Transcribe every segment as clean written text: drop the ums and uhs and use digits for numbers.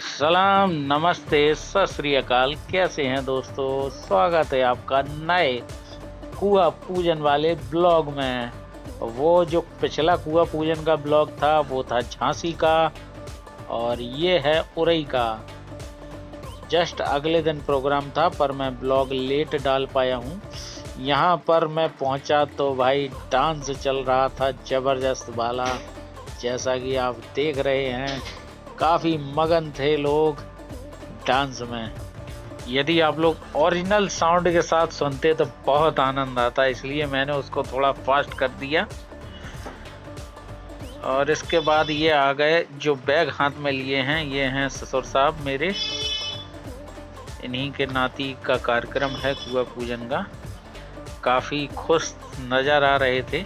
सलाम, नमस्ते, सत श्री अकाल। कैसे हैं दोस्तों? स्वागत है आपका नए कुआं पूजन वाले ब्लॉग में। वो जो पिछला कुआं पूजन का ब्लॉग था वो था झांसी का, और ये है उरई का। जस्ट अगले दिन प्रोग्राम था पर मैं ब्लॉग लेट डाल पाया हूँ। यहाँ पर मैं पहुँचा तो भाई डांस चल रहा था जबरदस्त वाला, जैसा कि आप देख रहे हैं। काफ़ी मगन थे लोग डांस में। यदि आप लोग ओरिजिनल साउंड के साथ सुनते तो बहुत आनंद आता, इसलिए मैंने उसको थोड़ा फास्ट कर दिया। और इसके बाद ये आ गए, जो बैग हाथ में लिए हैं ये हैं ससुर साहब मेरे। इन्हीं के नाती का कार्यक्रम है कुआं पूजन का। काफ़ी खुश नज़र आ रहे थे,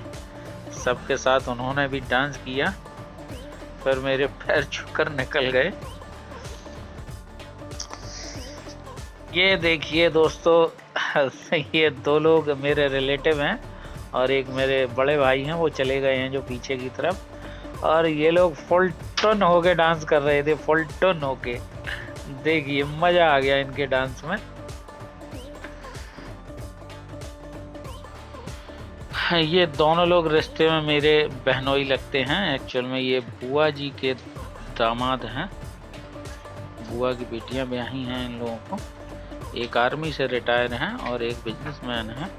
सबके साथ उन्होंने भी डांस किया, फिर मेरे पैर छूकर निकल गए। ये देखिए दोस्तों, ये दो लोग मेरे रिलेटिव हैं और एक मेरे बड़े भाई हैं, वो चले गए हैं जो पीछे की तरफ। और ये लोग फुल टन होके डांस कर रहे थे, फुल टन होके। देखिए मज़ा आ गया इनके डांस में। ये दोनों लोग रिश्ते में मेरे बहनोई लगते हैं। एक्चुअल में ये बुआ जी के दामाद हैं। बुआ की बेटियां ब्याही हैं इन लोगों को। एक आर्मी से रिटायर हैं और एक बिजनेसमैन है।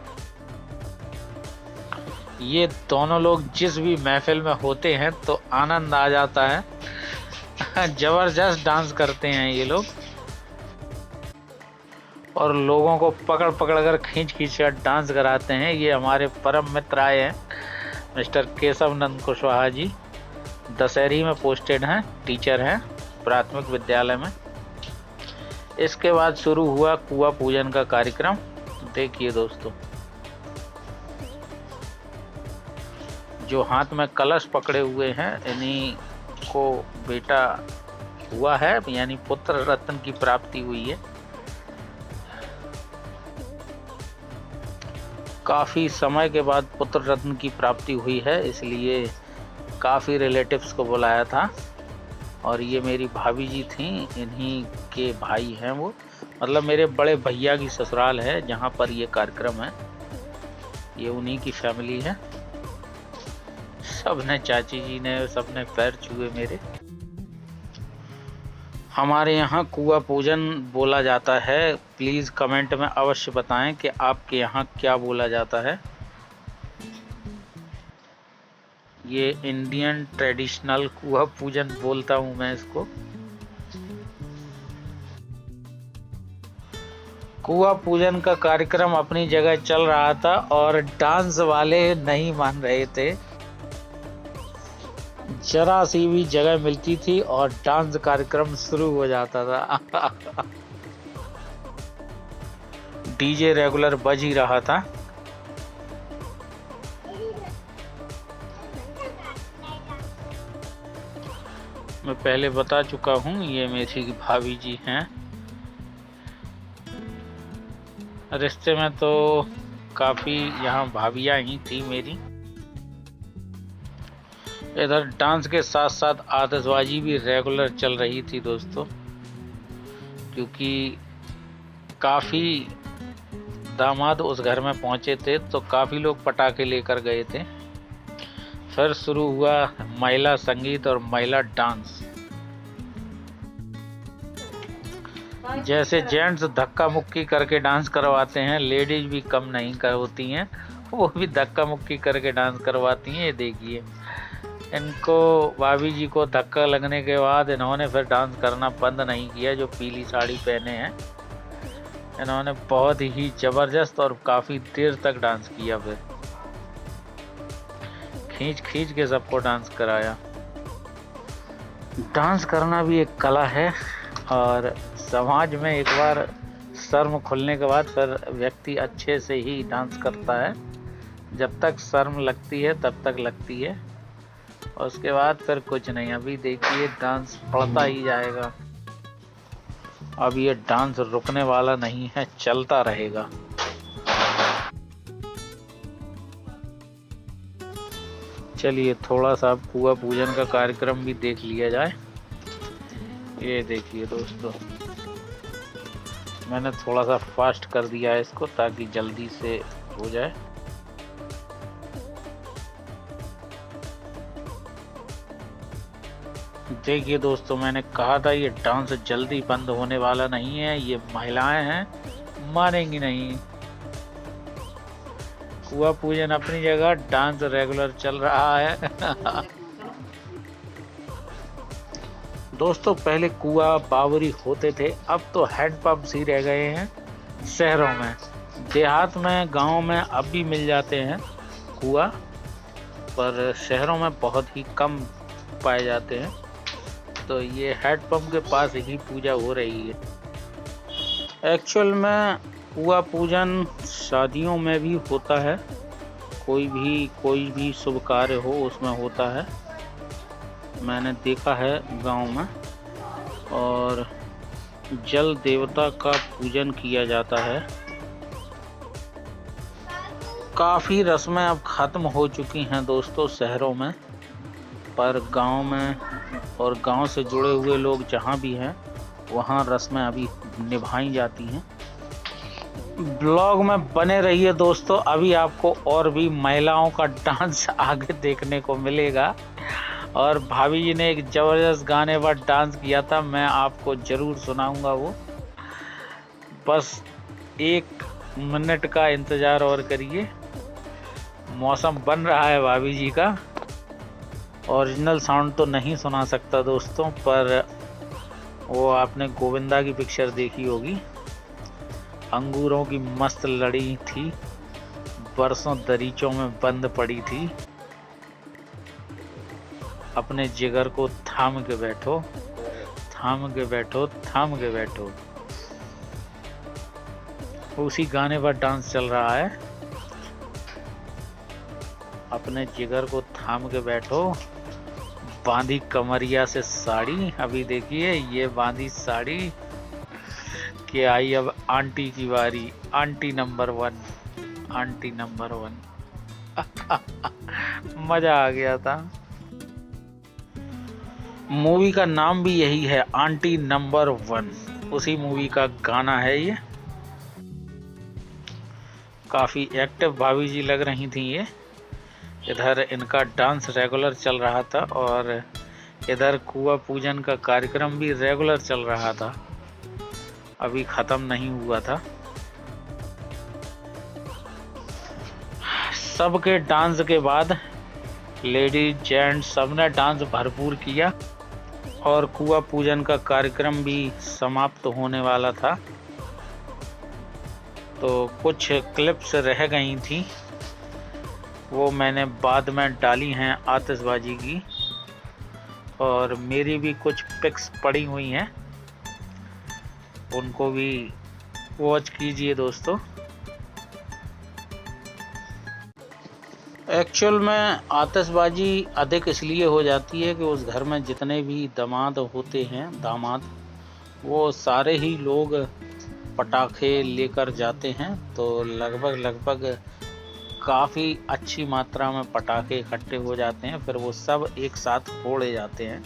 ये दोनों लोग जिस भी महफिल में होते हैं तो आनंद आ जाता है। जबरदस्त डांस करते हैं ये लोग, और लोगों को पकड़ पकड़ कर खींच खींच कर डांस कराते हैं। ये हमारे परम मित्र आए हैं, मिस्टर केशव नंद कुशवाहा जी। दशहरी में पोस्टेड हैं, टीचर हैं प्राथमिक विद्यालय में। इसके बाद शुरू हुआ कुआं पूजन का कार्यक्रम। देखिए दोस्तों, जो हाथ में कलश पकड़े हुए हैं इन्हीं को बेटा हुआ है, यानी पुत्र रत्न की प्राप्ति हुई है। काफ़ी समय के बाद पुत्र रत्न की प्राप्ति हुई है, इसलिए काफ़ी रिलेटिव्स को बुलाया था। और ये मेरी भाभी जी थी, इन्हीं के भाई हैं वो, मतलब मेरे बड़े भैया की ससुराल है जहाँ पर ये कार्यक्रम है। ये उन्हीं की फैमिली है। सब ने, चाची जी ने, सब ने पैर छुए मेरे। हमारे यहाँ कुआं पूजन बोला जाता है। प्लीज़ कमेंट में अवश्य बताएं कि आपके यहाँ क्या बोला जाता है। ये इंडियन ट्रेडिशनल कुआं पूजन बोलता हूँ मैं इसको। कुआं पूजन का कार्यक्रम अपनी जगह चल रहा था और डांस वाले नहीं मान रहे थे। जरा सी भी जगह मिलती थी और डांस कार्यक्रम शुरू हो जाता था। डीजे रेगुलर बज ही रहा था। मैं पहले बता चुका हूँ, ये मेरी भाभी जी हैं। रिश्ते में तो काफ़ी यहाँ भाभियाँ ही थी मेरी। इधर डांस के साथ साथ आतिशबाजी भी रेगुलर चल रही थी दोस्तों, क्योंकि काफ़ी दामाद उस घर में पहुंचे थे तो काफ़ी लोग पटाखे लेकर गए थे। फिर शुरू हुआ महिला संगीत और महिला डांस। जैसे जेंट्स धक्का मुक्की करके डांस करवाते हैं, लेडीज भी कम नहीं कर होती हैं, वो भी धक्का मुक्की करके डांस करवाती हैं। ये देखिए, इनको, भाभी जी को धक्का लगने के बाद इन्होंने फिर डांस करना बंद नहीं किया। जो पीली साड़ी पहने हैं इन्होंने बहुत ही ज़बरदस्त और काफ़ी देर तक डांस किया। फिर खींच खींच के सबको डांस कराया। डांस करना भी एक कला है, और समाज में एक बार शर्म खुलने के बाद फिर व्यक्ति अच्छे से ही डांस करता है। जब तक शर्म लगती है तब तक लगती है, और उसके बाद फिर कुछ नहीं। अभी देखिए डांस बढ़ता ही जाएगा। अब ये डांस रुकने वाला नहीं है, चलता रहेगा। चलिए थोड़ा सा कुआं पूजन का कार्यक्रम भी देख लिया जाए। ये देखिए दोस्तों, मैंने थोड़ा सा फास्ट कर दिया है इसको ताकि जल्दी से हो जाए। देखिए दोस्तों, मैंने कहा था ये डांस जल्दी बंद होने वाला नहीं है, ये महिलाएं हैं, मानेंगी नहीं। कुआ पूजन अपनी जगह, डांस रेगुलर चल रहा है। दोस्तों, पहले कुआ बावरी होते थे, अब तो हैंडपंप ही रह गए हैं शहरों में। देहात में, गांव में अब भी मिल जाते हैं कुआ, पर शहरों में बहुत ही कम पाए जाते हैं। तो ये हैंडपंप के पास ही पूजा हो रही है। एक्चुअल में कुआ पूजन शादियों में भी होता है, कोई भी शुभ कार्य हो उसमें होता है, मैंने देखा है गांव में। और जल देवता का पूजन किया जाता है। काफ़ी रस्में अब ख़त्म हो चुकी हैं दोस्तों शहरों में, पर गांव में और गांव से जुड़े हुए लोग जहां भी हैं वहां रस्में अभी निभाई जाती हैं। ब्लॉग में बने रहिए दोस्तों, अभी आपको और भी महिलाओं का डांस आगे देखने को मिलेगा। और भाभी जी ने एक ज़बरदस्त गाने पर डांस किया था, मैं आपको ज़रूर सुनाऊंगा वो। बस 1 मिनट का इंतज़ार और करिए। मौसम बन रहा है भाभी जी का। ओरिजिनल साउंड तो नहीं सुना सकता दोस्तों, पर वो आपने गोविंदा की पिक्चर देखी होगी, अंगूरों की मस्त लड़ी थी, बरसों दरीचों में बंद पड़ी थी, अपने जिगर को थाम के बैठो, थाम के बैठो, थाम के बैठो। उसी गाने पर डांस चल रहा है, अपने जिगर को थाम के बैठो, बांधी कमरिया से साड़ी। अभी देखिए ये बांधी साड़ी कि आई अब आंटी की बारी, आंटी नंबर 1, आंटी नंबर 1। मजा आ गया था। मूवी का नाम भी यही है, आंटी नंबर 1, उसी मूवी का गाना है ये। काफ़ी एक्टिव भाभी जी लग रही थी ये। इधर इनका डांस रेगुलर चल रहा था और इधर कुआ पूजन का कार्यक्रम भी रेगुलर चल रहा था, अभी ख़त्म नहीं हुआ था। सबके डांस के बाद लेडीज जेंट्स सबने डांस भरपूर किया और कुआ पूजन का कार्यक्रम भी समाप्त होने वाला था। तो कुछ क्लिप्स रह गई थी, वो मैंने बाद में डाली हैं आतिशबाजी की, और मेरी भी कुछ पिक्स पड़ी हुई हैं, उनको भी वॉच कीजिए दोस्तों। एक्चुअल में आतिशबाजी अधिक इसलिए हो जाती है कि उस घर में जितने भी दामाद होते हैं, वो सारे ही लोग पटाखे लेकर जाते हैं। तो लगभग काफ़ी अच्छी मात्रा में पटाखे इकट्ठे हो जाते हैं, फिर वो सब एक साथ फोड़े जाते हैं।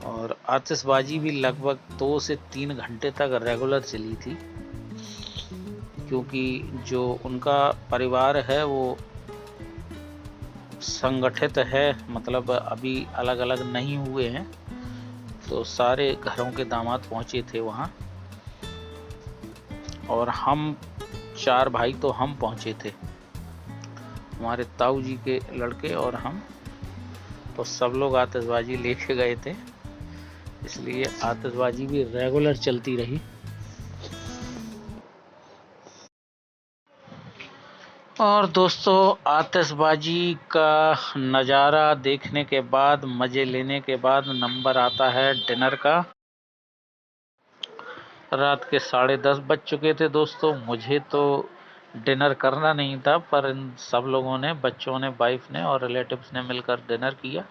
और आतिशबाजी भी लगभग 2 से 3 घंटे तक रेगुलर चली थी, क्योंकि जो उनका परिवार है वो संगठित है, मतलब अभी अलग अलग नहीं हुए हैं। तो सारे घरों के दामाद पहुंचे थे वहाँ, और हम 4 भाई तो हम पहुंचे थे, हमारे ताऊ जी के लड़के और हम। तो सब लोग आतिशबाजी लेके गए थे, इसलिए आतिशबाजी भी रेगुलर चलती रही। और दोस्तों, आतिशबाजी का नज़ारा देखने के बाद, मज़े लेने के बाद नंबर आता है डिनर का। रात के 10:30 बज चुके थे दोस्तों। मुझे तो डिनर करना नहीं था, पर इन सब लोगों ने, बच्चों ने, वाइफ ने और रिलेटिव्स ने मिलकर डिनर किया।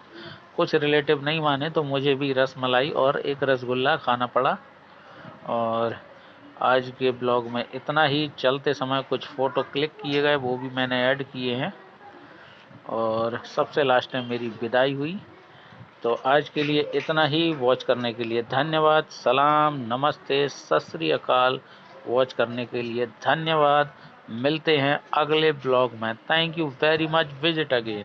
कुछ रिलेटिव नहीं माने तो मुझे भी रसमलाई और एक रसगुल्ला खाना पड़ा। और आज के ब्लॉग में इतना ही। चलते समय कुछ फ़ोटो क्लिक किए गए, वो भी मैंने ऐड किए हैं। और सबसे लास्ट में मेरी विदाई हुई। तो आज के लिए इतना ही। वॉच करने के लिए धन्यवाद। सलाम, नमस्ते, सत श्री अकाल। वॉच करने के लिए धन्यवाद। मिलते हैं अगले ब्लॉग में। Thank you very much. Visit again.